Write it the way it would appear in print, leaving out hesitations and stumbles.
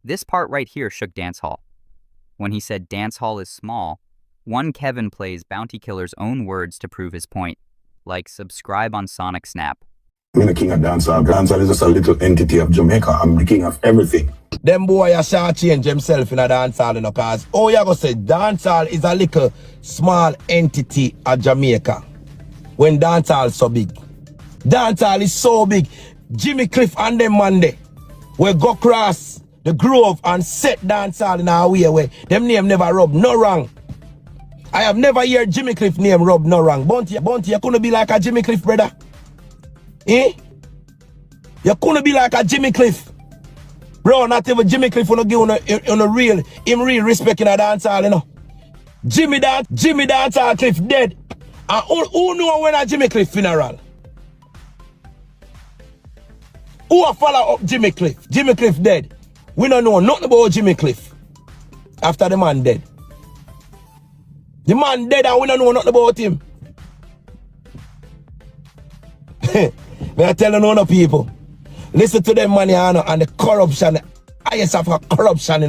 This part right here shook Dancehall. When he said Dancehall is small, one Kevin plays Bounty Killer's own words to prove his point, like subscribe on Sonic Snap. I'm the king of dancehall. Dancehall is just a little entity of Jamaica. I'm the king of everything. Them boy a shall change himself in a dancehall, you know, cause you go say dancehall is a little small entity of Jamaica. When dancehall so big. Dancehall is so big. Jimmy Cliff and them man there, we go cross the grove and set dancehall in our way where them name never rub no wrong. I have never heard Jimmy Cliff name rub no wrong. Bounty, you couldn't be like a Jimmy Cliff, brother. Eh? You couldn't be like a Jimmy Cliff. Bro, not even Jimmy Cliff wanna give on a real respect in a dancehall, you know. Jimmy Dancehall Cliff dead. And who know when a Jimmy Cliff funeral? Who a follow up Jimmy Cliff? Jimmy Cliff dead. We don't know nothing about Jimmy Cliff. After the man dead. The man dead and we don't know nothing about him. May I tell you no people. Listen to them money and the corruption. The highest of corruption, you know.